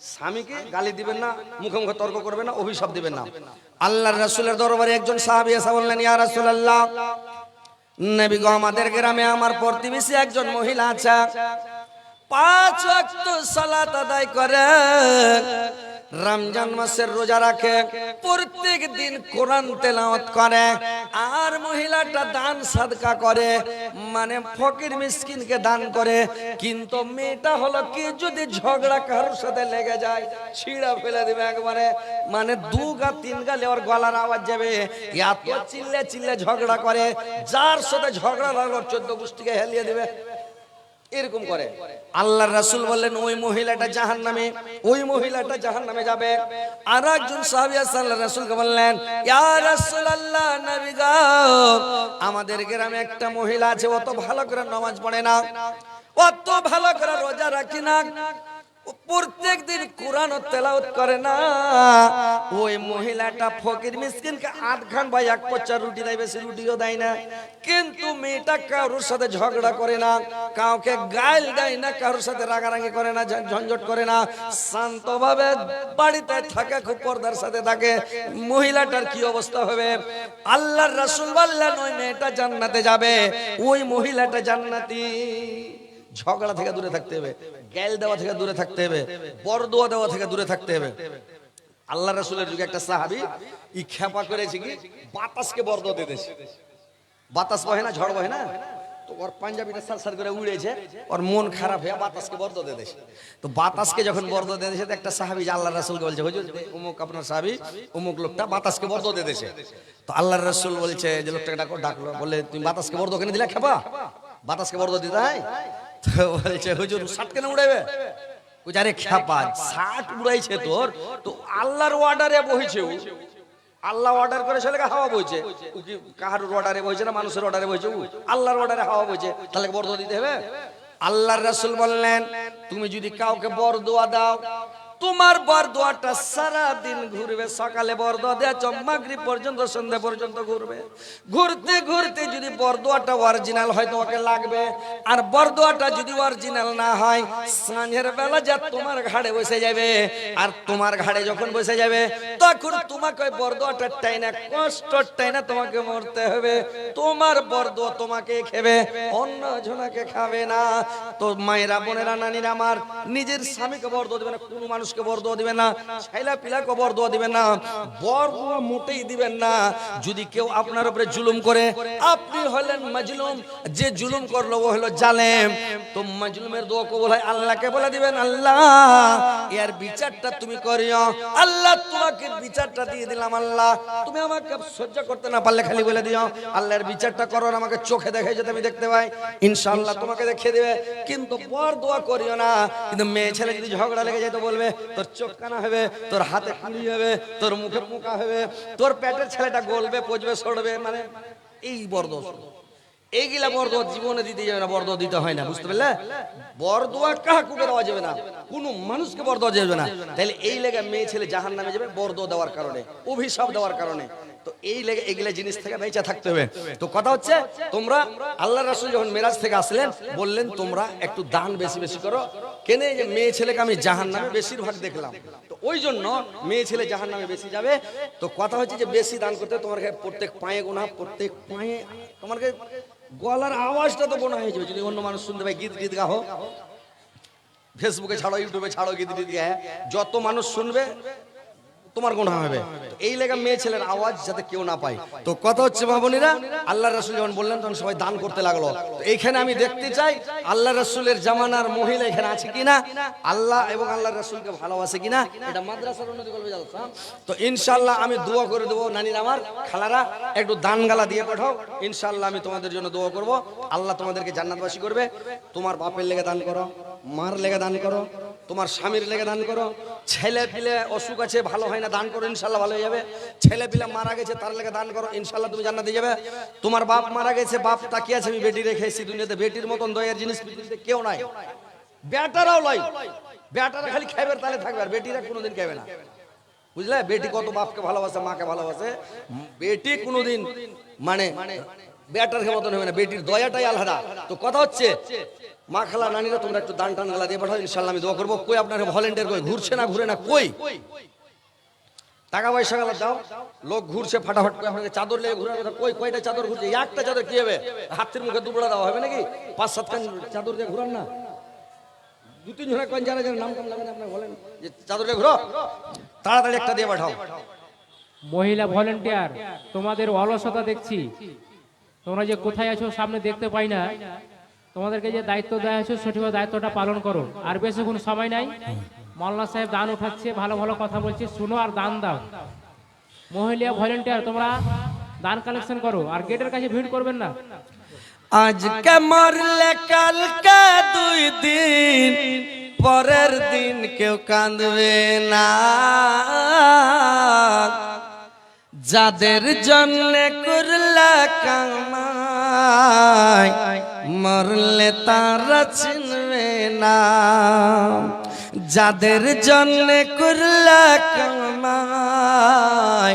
স্বামীকে গালি দিবেন না, মুখে মুখে তর্ক করবেন না, অভিশাপ দিবেন না। আল্লাহর রাসূলের দরবারে একজন সাহাবী এসে বললেন, ইয়া রাসূলুল্লাহ, নবী গো, আমাদের গ্রামে আমার প্রতিবেশী একজন মহিলা আছে, 5 ওয়াক্ত সালাত আদায় করে, রমজান মাসের রোজা রাখে, প্রত্যেক দিন কোরআন তেলাওয়াত করে, আর মহিলাটা দান সাদকা করে, মানে ফকির মিসকিনকে দান করে। কিন্তু মেয়েটা হলো কি, যদি ঝগড়া কারোর সাথে লেগে যায় ছিঁড়া ফেলে দেবে একবারে, মানে 2 গা 3 গালে ওর গলার আওয়াজ যাবে, এত চিল্লে চিল্লে ঝগড়া করে, যার সাথে ঝগড়া লাগলো 14 গোষ্ঠীকে হেলিয়ে দেবে, এরকম করে। আল্লাহর রাসূল বললেন, ওই মহিলাটা জাহান্নামে, ওই মহিলাটা জাহান্নামে যাবে। আর একজন সাহাবী আল্লাহর রাসূলকে বললেন, ইয়া রাসূলুল্লাহ, নবী গো, আমাদের গ্রামে একটা মহিলা আছে, অত ভালো করে নামাজ পড়ে না, অত ভালো করে রোজা রাখে না, প্রত্যেক দিন কোরআন তেলাওয়াত করে না, ওই মহিলাটা ফকির মিসকিনকে 8 খান বা 1 পচ্চা রুটি দেয়, বেশি রুটিও দেয় না। কিন্তু মেয়েটা কারোর সাথে ঝগড়া করে না, কাউকে গাল দেয় না, কারোর সাথে রাগারাগি করে না, ঝঞ্ঝট করে না, শান্তভাবে বাড়িতে থাকে, খুব পর্দার সাথে থাকে। মহিলাটার কি অবস্থা হবে? আল্লাহর রাসূল বললেন, ওই মেয়েটা জান্নাতে যাবে, ওই মহিলাটা জান্নাতি। ঝগড়া থেকে দূরে থাকতে হবে, গাল দেওয়া থেকে দূরে থাকতে হবে, বরদোয়া দেওয়া থেকে দূরে থাকতে হবে। আল্লাহ রাসূলের যুগে একটা সাহাবী ই খেপা করেছে কি, বাতাসকে বরদোয়া দিতেছে। বাতাস বহে না, ঝড় বহে না, তো ওর পাঞ্জাবিটা সারসার করে উড়েছে, ওর মন খারাপ হয়ে বাতাসকে বরদোয়া দিতেছে। তো বাতাসকে যখন বরদোয়া দিতেছে, একটা সাহাবী আল্লাহ রাসূলকে বলছে, হুজুর অমুক আপনার সাহাবী অমুক লোকটা বাতাসকে বরদোয়া দিতেছে। তো আল্লাহর রাসূল বলছে, যে লোকটাকে ডাকলো, বলে, তুমি বাতাসকে বরদোয়া কেন দিলা? খেপা, বাতাসকে বরদোয়া দিতে হয়? তো বলছে, হুজুর 60 কেন উড়াবে? আরে খেপা, 60 উড়াইছে তোর, তো আল্লাহর অর্ডারে বইছে, আল্লাহ অর্ডার করে ছেলে হাওয়া বইছে, কাহার অর্ডারে বইছে না মানুষের অর্ডারে বইছে? আল্লাহর অর্ডারে হাওয়া বইছে, তাহলে বরদোয়া দিতে হবে? আল্লাহর রাসূল বললেন, তুমি যদি কাউকে বরদোয়া দাও, তোমার বরদোয়াটা সারা দিন ঘুরবে, সকালে বরদোয়া দেয়া মাগরিব পর্যন্ত, সন্ধ্যা পর্যন্ত ঘুরবে। ঘুরতে ঘুরতে যদি বরদোয়াটা অরিজিনাল হয় তোমাকে লাগবে, আর বরদোয়াটা যদি অরিজিনাল না হয়, সাঁঝের বেলা যা তোমার ঘাড়ে বসে যাবে, আর তোমার ঘাড়ে যখন বসে যাবে, তখন তোমাকে ওই বরদোয়াটা টাইনা, কষ্ট টাইনা তোমাকে মরতে হবে। তোমার বরদোয়া তোমাকে খাবে, অন্য জনকে খাবে না। তো মায়েরা, বোনেরা, নানীরা আমার, নিজের স্বামীকে বরদোয়া দিবে না, কোনো মানুষকে বরদোয়া দিবেন না, ছেলে পিলাকে বরদোয়া দিবেন না, বরদোয়া মোটেই দিবেন না। যদি কেউ আপনার উপরে জুলুম করে, আপনি হলেন মাজলুম, যে জুলুম করলো ও হলো জালেম, তো মাজলুমের দোয়া কবুল হয় আল্লাহকে বলে দিবেন, আল্লাহ এর বিচারটা তুমি করিও, আল্লাহ তোমাকে বিচারটা দিয়ে দিলাম, আল্লাহ তুমি আমাকে সহ্য করতে না পারলে খালি বলে দিও, আল্লাহর বিচারটা করো, আমাকে চোখে দেখাই যাতে আমি দেখতে পাই, ইনশাআল্লাহ তোমাকে দেখিয়ে দেবে। কিন্তু বরদোয়া করিও না। কিন্তু মেয়ে ছেলে যদি ঝগড়া লেগে যায়, তো বলবে তোর চোখ কানা হবে, তোর হাতে কুড়ি হবে, তোর মুখে পোকা হবে, তোর পেটের ছেলেটা গলবে, পচবে, সরবে, মানে এই বরদোয়া, এইগুলা বরদোয়া জীবনে দিতে যাবে না, বরদোয়া দিতে হয় না, বুঝতে পারলে? বরদোয়া কাউকে দেওয়া যাবে না, কোনো মানুষকে বরদোয়া যাবে না। তাহলে এই লেগে মেয়ে ছেলে জাহান্নামে যাবে বরদোয়া দেওয়ার কারণে, অভিশাপ দেওয়ার কারণে। তো এই লেগে এগুলা জিনিস থেকে বেঁচে থাকতে হবে। তো কথা হচ্ছে, তোমরা আল্লাহর রাসূল যখন মেরাজ থেকে আসলেন, বললেন তোমরা একটু দান বেশি বেশি করো। কেন? যে মেয়ে ছেলেকে আমি জাহান্নামে বেশিরভাগ দেখলাম, তো ওই জন্য মেয়ে ছেলে জাহান্নামে বেশি যাবে। তো কথা হচ্ছে যে বেশি দান করতে, তোমার প্রত্যেক পায়ে গোনা, প্রত্যেক পায়ে তোমাকে গলার আওয়াজটা তো গোনা হয়ে যাবে। যদি অন্য মানুষ শুনতে পায়, গীত গীত গাও, ফেসবুকে ছাড়ো, ইউটিউবে ছাড়ো, গীত গীত গায়ে, যত মানুষ শুনবে তোমার গুনাহ হবে। এই লেগে মেয়ে ছেলের আওয়াজ যাতে কেউ না পায়। তো কথা হচ্ছে মা বোনেরা, আল্লাহর রাসূল যখন বললেন, তখন সবাই দান করতে লাগলো। তো এইখানে আমি দেখতে চাই আল্লাহর রাসূলের জামানার মহিলা এখানে আছে কিনা, আল্লাহ এবং আল্লাহর রাসূলকে ভালোবাসে কিনা। এটা মাদ্রাসার উন্নতি করবে জালসা। তো ইনশাআল্লাহ আমি দোয়া করে দেবো, নানির আমার, খালারা একটু দান গালা দিয়ে পাঠাও, ইনশাআল্লাহ আমি তোমাদের জন্য দোয়া করব, আল্লাহ তোমাদেরকে জান্নাতবাসী করবে। তোমার বাপের লেগে দান করো, মার লেগে দান করো, তোমার স্বামীর লেগে দান করো, ছেলে পিলে অসুখ আছে ভালো হয় না, দান করো, ইনশাআল্লাহ ভালো হয়ে যাবে। ছেলে পিলে মারা গেছে, তার লেগে দান করো, ইনশাআল্লাহ তুমি জান্নাতে যাবে। তোমার বাপ মারা গেছে, বাপ তাকিয়ে আছে, আমি বেটি রেখে এসেছি দুনিয়াতে, বেটির মতন দয়ার জিনিস পৃথিবীতে কেউ নাই, বেটারাও লাই, বেটারা খালি খাইবে তাহলে থাকবে, আর বেটিরা কোনোদিন খাবে না, বুঝলে? বেটি কত বাপকে ভালোবাসে, মাকে ভালোবাসে, বেটি কোনোদিন মানে বেটার মতন হবে না, বেটির দয়াটাই আলাদা। তো কথা হচ্ছে মাখলা নানিরা তোমরা একটু দান টান গালা দিয়ে পাঠাও, ইনশাল্লাহ আমি দোয়া করবো। কই আপনার ভলেন্টিয়ার কই ঘুরছে না ঘুরে না কই? টাকা পয়সা গালা দাও, লোক ঘুরছে ফাটাফাট করে আপনাকে চাদর লেগে ঘুরার কথা কই? কয়টা চাদর ঘুরছে? একটা চাদর কি হবে? হাতের মুখে দুপুরা দেওয়া হবে নাকি? 5-7 খান চাদর দিয়ে ঘুরান না, 2-3 জনের কোন জানা নাম টাম লাগেন আপনার বলেন যে চাদর দিয়ে ঘুরো, তাড়াতাড়ি একটা দিয়ে পাঠাও। মহিলা ভলেন্টিয়ার, তোমাদের অলসতা দেখছি, তোমরা যে কোথায় আছো সামনে দেখতে পাই না। তোমাদেরকে যে দায়িত্ব দেওয়া হয়েছে সঠিকভাবে দায়িত্বটা পালন করো। আর বেশিক্ষণ সময় নাই, মাওলানা সাহেব দান উঠাচ্ছে, ভালো ভালো কথা বলছে, শুনো আর দান দাও। মহিলা ভলেন্টিয়ার তোমরা দান কালেকশন করো, আর গেটের কাছে ভিড় করবেন না। আজকে মরলে কালকে 2 দিন, পরের দিন কেউ কাঁদবে না। যাদের জন্য করলা কামাই, মরলে তারা চিনবে না। যাদের জন্য করলা কামাই,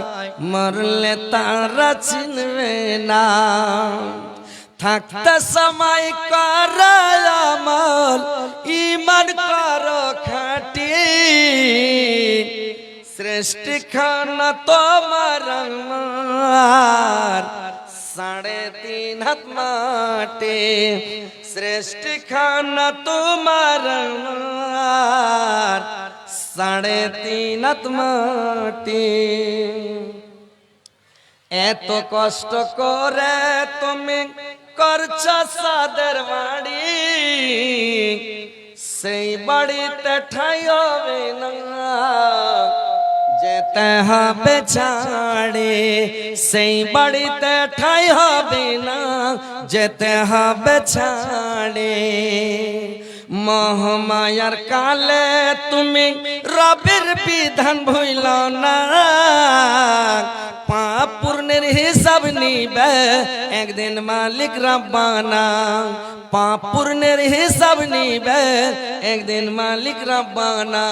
মরলে তারা চিনবে না। থাকতে সময় কর আমল, ঈমান করো খাঁটি, সৃষ্টি খানা তোমার আমার 3.5 হাত মাটি। সৃষ্টি খানা তোমার আমার 3.5 হাত মাটি। এত কষ্ট করে তুমি করছো সাদের বাড়ি, সেই বাড়িতে ঠাই হবে না, যেতে হবে ছাড়ে। সেই বাড়িতে ঠাই হবে না, যেতে হবে ছাড়ে। মহামায়ার কালে তুমি রবের বিধান ভুল না। পাপ পুণ্যের হিসাব নিবে একদিন মালিক রব্বানা। পাপ পুণ্যের হিসাব নিবে একদিন মালিক রব্বানা।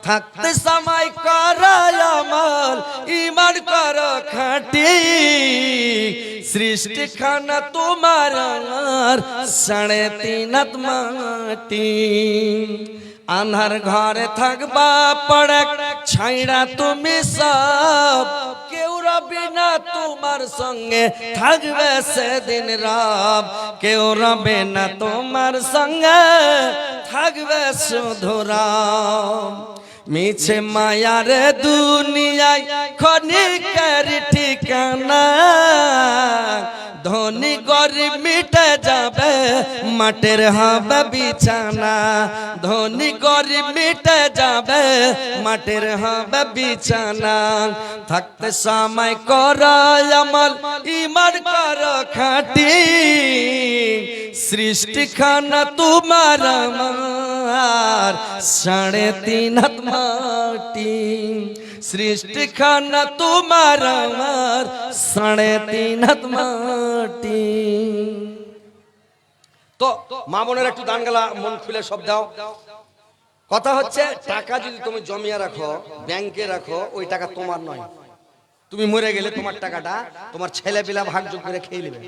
থাকতে সময় কর আমল, ঈমান করো খাঁটি, সৃষ্টি খানা তোমার 3.5 হাত মাটি। আন্ধার ঘরে থাকবা পড়ে ছাইড়া তুমি সব, কেউ রবে না তোমার সঙ্গে থাকবে সেদিন রব। কেউ রবে না তোমার সঙ্গে থাকবে শুধু রব। মিছে মায়ার দুনিয়ায় ক্ষণিকের ঠিকানা, ধনী গরিব মিটে যাবে মাটির হবে বিছানা। ধনী গরিব মিটে যাবে মাটির হবে বিছানা। থাকতে সময় কর আমল, ঈমান করো খাঁটি, সৃষ্টি খানা তোমার আমার 3.5 হাত মাটি। সৃষ্টি খানা তোমার আমার 3.5 হাত মাটি। তো মা বোনের একটু দান গালা মন খুলে সব দাও। কথা হচ্ছে টাকা যদি তুমি জমিয়ে রাখো, ব্যাংকে রাখো, ওই টাকা তোমার নয়। তুমি মরে গেলে তোমার টাকাটা তোমার ছেলে পিলা ভাগযোগ করে খেয়ে নেবে।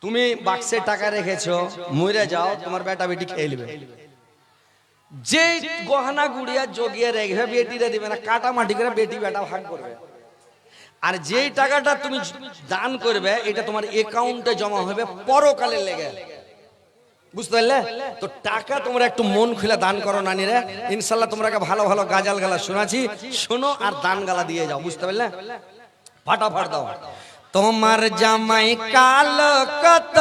তুমি বাক্সে টাকা রেখেছো, মরে যাও, তোমার বেটা বেটি খেয়ে নেবে। যে গহনা গুড়িয়া জগিয়ে রেখে বেটিরা দিবে না, কাটা মাটি করে বেটি বেটা ভাগ করবে। আর যেই টাকাটা তুমি দান করবে এটা তোমার অ্যাকাউন্টে জমা হবে পরকালে লেগে। বুঝতে পারলে? তো টাকা তোমরা একটু মন খুলে দান করো নানিরা, ইনশাল্লাহ তোমরাকে ভালো ভালো গাজাল গালা শোনাচ্ছি, শোনো আর দান গালা দিয়ে যাও। বুঝতে পারলে? ফাটাফাট দাও। তোমার জামাই কালো কত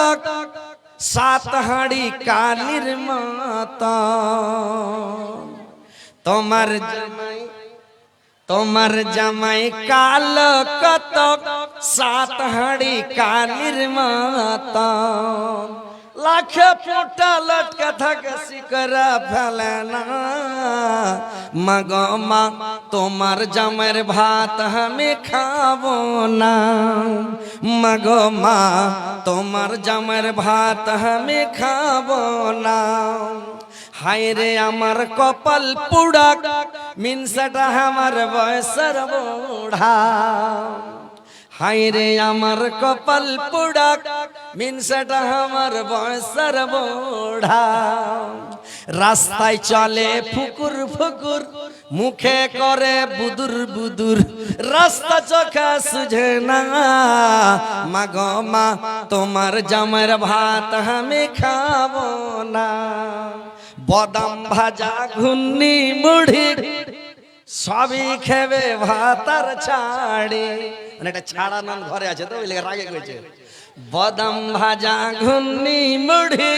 7 হাঁড়ি কালির মাতা। তোমার জামাই কালো কত 7 হাঁড়ি কালির মাতা। লাখে ফোঁটা লটকা থাকে শিকরা ফেলে না। মাগো মা তোমার জামাইয়ের ভাত আমি খাবো না। মাগো মা তোমার জামাইয়ের ভাত আমি খাবো না। হায় রে আমার কপাল পুড়া, মিনসাটা আমার বয়সের বুড়া। হাইরে আমার কপাল পোড়া মিনসাটা আমার বয়সের বোড়া রাস্তায় চলে ফুকুর ফুকুর মুখে করে বুদুর বুদুর রাস্তা চোখা সুঝে না মাগো মা তোমার জামের ভাত আমি খাবো না বাদাম ভাজা ঘুন্নি মুড়ি সবই খেবে ভাতার ছাড়ে মানে এটা ছাড়া নান ঘরে আছে তো ওই লেগে রাগে করেছে বাদাম ভাজা ঘুন্নি মুড়ি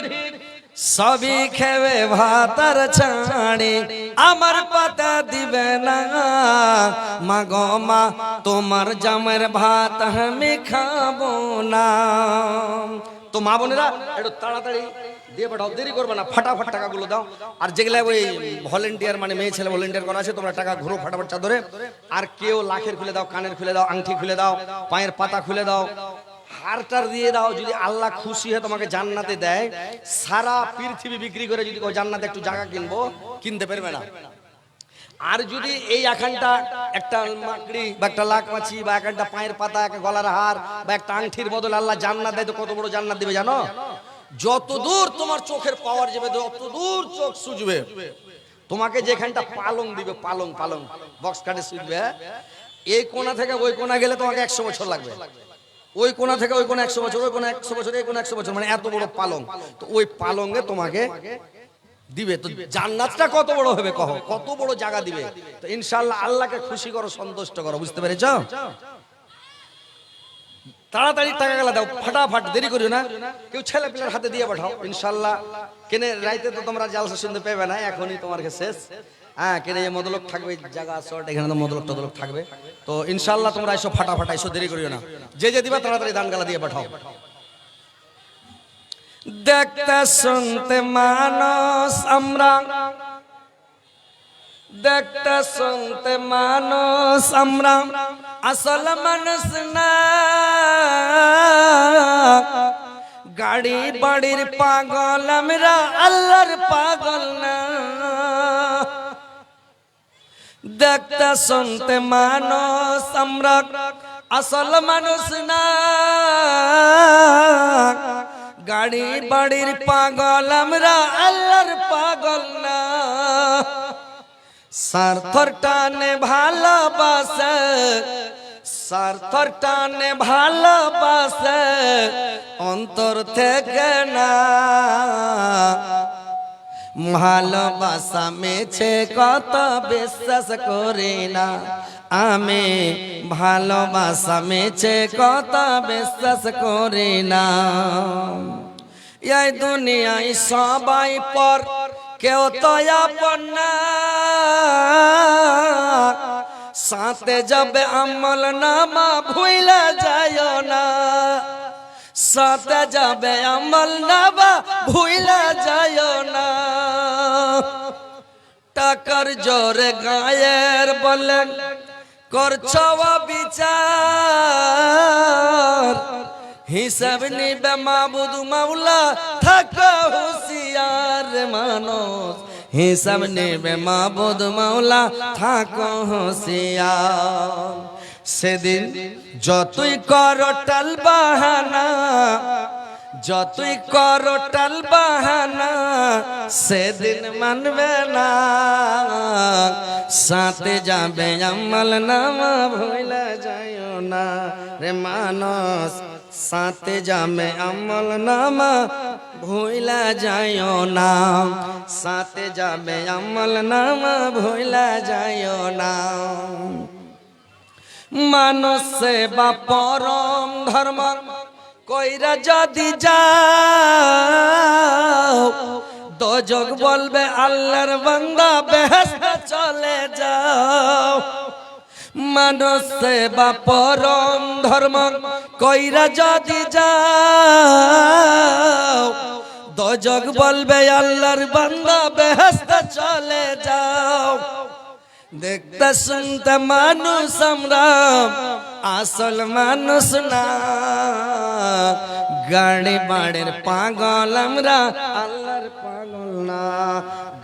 সবই খেবে ভাতার ছাড়ে আমার পাতা দিবে না মাগো মা তোমার জামের ভাত আমি খাবো না তো মা বোনেরা একটু তাড়াতাড়ি দিয়ে পাঠাও দেরি করবে না ফটাফট টাকাগুলো দাও আর যেগুলা ওই ভলেন্টিয়ার মানে মেয়ে ছেলে ভলেন্টিয়ার করা আছে তোমরা টাকা ঘুরো ফটাফট চাদরে আর কেউ লাখের খুলে দাও কানের খুলে দাও আংটি খুলে দাও পায়ের পাতা খুলে দাও হারটার দিয়ে দাও যদি আল্লাহ খুশি হয় তোমাকে জান্নাতে দেয় সারা পৃথিবী বিক্রি করে যদি জান্নাতে একটু জায়গা কিনবো কিনতে পারবে না আর যদি এই এখানটা একটা মাকড়ি বা একটা লাখ মাছি বা একটা পায়ের পাতা একটা গলার হার বা একটা আংটির বদলে আল্লাহ জান্নাত দেয় তো কত বড় জান্নাত দিবে জানো যত দূর তোমার চোখের পাওয়ার যাবে তত দূর চোখ সুজবে তোমাকে যেখানটা পালং দিবে পালং পালং বক্স কাটে সুজবে এই কোণা থেকে ওই কোণা গেলে তোমাকে 100 বছর লাগবে ওই কোণা থেকে ওই কোণা 100 বছর ওই কোণা 100 বছর এই কোণা 100 বছর মানে এত বড় পালং তো ওই পালঙ্গে তোমাকে দিবে তো জান্নাতটা কত বড় হবে কहो কত বড় জায়গা দিবে তো ইনশাআল্লাহ আল্লাহকে খুশি করো সন্তুষ্ট করো বুঝতে পেরেছো তাড়াতাড়ি টাকাগুলো দাও ফটাফট দেরি করিও না কেউ ছেলে পিলার হাতে দিয়ে পাঠাও ইনশাআল্লাহ কেনে রাইতে তো তোমরা জালসা শুনতে পাবে না এখনই তোমার কাছে শেষ হ্যাঁ কেনে যে মদলক থাকবে জায়গা শর্ট এখানে তো মদলক টদলক থাকবে তো ইনশাআল্লাহ তোমরা এসো ফটাফট এসো দেরি করিও না যে দিবা তাড়াতাড়ি দানগালা দিয়ে পাঠাও দেখতে শুনতে মানুষ আমরা দেখতে শুনতে মানুষ আমরা আসল মানুষ না গাড়ি বাড়ির পাগল আমরা আল্লাহর পাগল না দেখতে শুনতে মানুষ আমরা আসল মানুষ না গাড়ি বাড়ির পাগল আমরা আল্লাহর পাগল না স্বার্থর টানে ভালোবাসে স্বার্থর টানে ভালোবাসে অন্তর থেকে না ভালোবাসা মেছে কত বিশ্বাস করি না আমি ভালোবাসা মেছে কত বিশ্বাস করি না এই দুনিয়ায় সবাই পর কেউ তো আপন না সাথে যাবে আমল নামা ভুইলা যায় না সাথে যাবে আমল নামা ভুইলা যায় না টাকার জোরে গায়ের বলেন করছো বিচার হিসাব নিবে মাবুদ মাওলা থাকা হুঁশিয়ার মানুষ হিসাব নেবে মাবুদ মাওলা থাকো হুঁশিয়ার সেদিন যতই করো টাল বাহানা যতই করো টাল বাহানা সেদিন মানবে না সাথে যাবে আমল নামা ভুলা যায়ও না রে মানুষ সাথে যাবে আমল নামা ভুলা যায়ও না সাথে যাবে আমল নামা ভুলা যায়ও না মানুষ সেবা পরম ধর্ম কইরা যদি যাও দোজক বলবে আল্লাহর বান্দা বেহেশতে চলে যাও মানুষ সেবা পরম ধর্ম কইরা যদি যাও দোজক বলবে আল্লাহর বান্দা বেহেশতে চলে যাও দেখতে শুনতে মানুষ আমরা আসল মানুষ না গাড়ি বাড়ির পাগল আমরা আল্লাহর পাগল না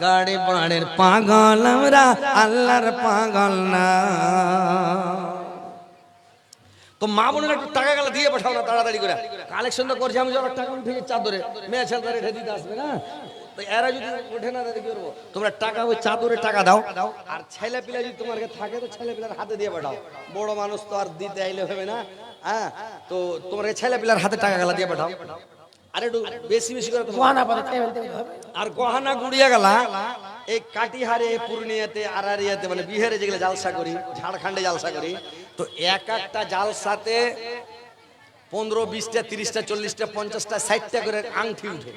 গাড়ি বাড়ির পাগল আমরা আল্লাহর পাগল না তো মা বোনের একটু টাকা গেলে দিয়ে পাঠাও না তাড়াতাড়ি করে, কালেকশন তো করছি আমি, যখন টাকা উঠে চাদরে মেয়ে ছেলে রেখে দিতে আসবে না, তো এরা যদি ওঠে না তাহলে কি করবো? তোমরা টাকা ওই চাদরে টাকা দাও, আর ছেলে পিলা যদি তোমার কাছে থাকে তো ছেলে পিলার হাতে দিয়ে পাঠাও, বড় মানুষ তো আর দিতে আইলে হবে না। হ্যাঁ, তো তোমার ছেলে পিলার হাতে টাকা গেলা দিয়ে পাঠাও, আর একটু বেশি বেশি করে আর গহনা গুড়িয়া গেলা এই কাটিহারে, পূর্ণিয়াতে, আরারিয়াতে, মানে বিহারে যেগুলো জালসা করি, ঝাড়খণ্ডে জালসা করি, তো এক একটা জালসাতে 15, 20টা, 30টা, 40টা, 50টা, 60টা করে আংটি উঠে,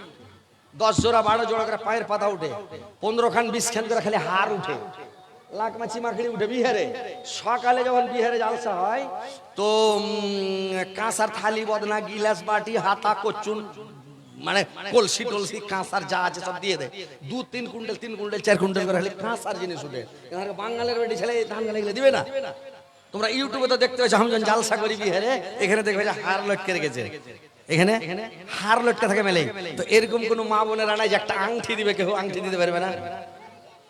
10 জোড়া 12 জোড়া করে পায়ের পাতা উঠে, 15 খান 20 খান করে খালি হার উঠে, লাখ মাছি মাখড়ি উঠে বিহারে। সকালে যখন বিহারে জালসা হয় তো কাঁসার থালি বদনা, গিলাস বাটি, হাতা, কচুন, মানে কলসি টলসি কাঁসার যা আছে সব দিয়ে দেয়, 2-3 কুইন্টাল 3 কুইন্টাল 4 কুইন্টাল করে খালি কাঁসার জিনিস উঠে। এখানে বাঙালির বেটি ছেলে ধান গালে দিবে না। তোমরা ইউটিউবে তো দেখতে পাচ্ছ, আমি যখন জালসা করি বিহারে, এখানে দেখবে যে হার লটকে রেখেছে, এখানে হার লটকে থাকে মেলে। তো এরকম কোন মা বোনেরা নাই যে একটা আংটি দিবে, কেউ আংটি দিতে পারবে না।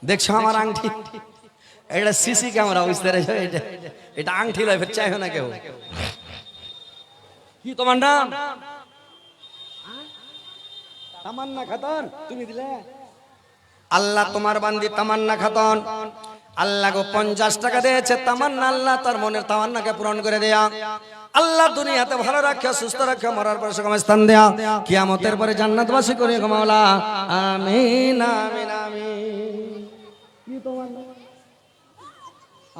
দেখছো আমার আংটি, এটা সিসি ক্যামেরা বুঝতে পেরেছো, এটা আংটি লয়, ফের চাইও না কেউ। কি তোমার নাম? তামান্না খাতুন, তুমি দিলে? আল্লাহ তোমার বান্দি তামান্না খাতুন, আল্লাহ গো 50 টাকা দিয়েছে তামান্না, আল্লাহ তার মনের তামান্নাকে পূরণ করে দেয়া। আল্লাহ দুনিয়াতে ভালো রাখা, সুস্থ রাখা, মরার পরে সুখময় স্থান দেয়া, কিয়ামতের পরে জান্নাতবাসী করে গো মাওলা, আমিন আমিন আমিন। কি তোমার নাম?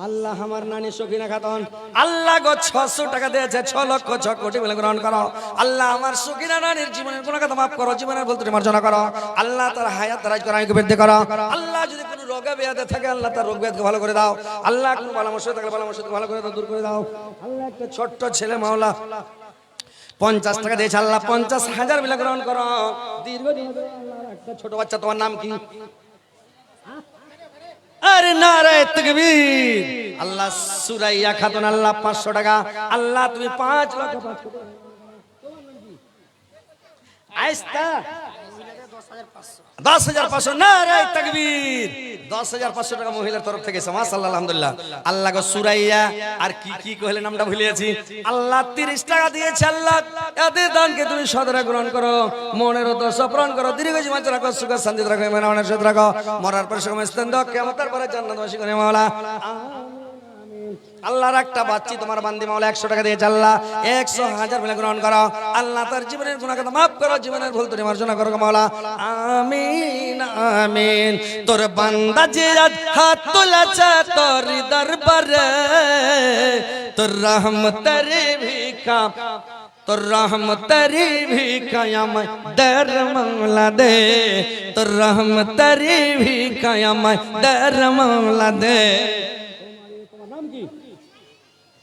আল্লাহ আমার নানি সকিনা খাতুন, আল্লাহ গো 600 টাকা দিয়েছে, 6 লক্ষ 6 কোটি বলে গ্রহণ করো। আল্লাহ আমার সকিনা নানির জীবনের গুনাহ কথা মাফ করো, জীবনের ভুল ত্রুটি মার্জনা করো। আল্লাহ তার হায়াত দারাজ করো, আয়ুকে বৃদ্ধি করো। আল্লাহ যদি কোনো রোগে ব্যাধি থাকে আল্লাহ তার রোগ ব্যাধিকে ভালো করে দাও। আল্লাহ কোনো বালা মুসিবত থাকলে বালা মুসিবতকে ভালো করে দাও, দূর করে দাও। আল্লাহ একটা ছোট্ট ছেলে মাওলা 50 টাকা দিয়েছে, আল্লাহ 50,000 মিলে গ্রহণ করো, দীর্ঘদিন হবে। আল্লাহ একটা ছোট বাচ্চা, তোমার নাম কি? আরে নারে তাকবীর। আল্লাহ সুরাইয়া খাতুন, আল্লাহ 500 টাকা, আল্লাহ তুমি 5 লক্ষ 500 টাকা। আইস্তা 10,500, নারে তাকবীর। 10,500 টাকা মহিলার তরফ থেকে, মাশাআল্লাহ, আলহামদুলিল্লাহ। আল্লাহ গো সুরাইয়া, আর কি কি কইলে নামটা ভুলে গেছি। আল্লাহ 30 টাকা দিয়েছে, আল্লাহ এদের দানকে তুমি সদরে গ্রহণ করো, মনের উদ্দেশ্য পূরণ করো, দীর্ঘ জীবন রাখো, সুখ শান্তি রাখো, ইমান অনেক সুখ রাখো, মরার পরে সুখময় স্থান দাও, কিয়ামতের পরে জান্নাতবাসী করে মাওলা। আল্লাহর একটা বাচ্চি তোমার বান্দি মাওলা 100 টাকা দিয়েছে, আল্লাহ 100,000 মিলে গ্রহণ করো। আল্লাহ তার জীবনের গুনাহ কথা মাফ করো, জীবনের ভুল ত্রুটি মার্জনা করো মাওলা, আমিন আমিন। তোর বান্দা যে আজ হাত তুলেছে তোর দরবারে, তোর রহমতের ভিকা, তোর রহমতের ভিকা আমায় দর মাওলা দে, তোর রহমতের ভিকা আমায় দর মাওলা দে।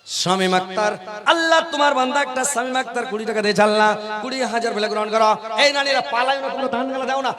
শামীম আক্তার, আল্লাহ তোমার বান্দা একটা শামীম আক্তার 20 টাকা দিয়েছে, আল্লাহ 20,000 মিলে গ্রহণ করো। এই নারীরা পালায় না, তোমরা ধান গালা দাও না।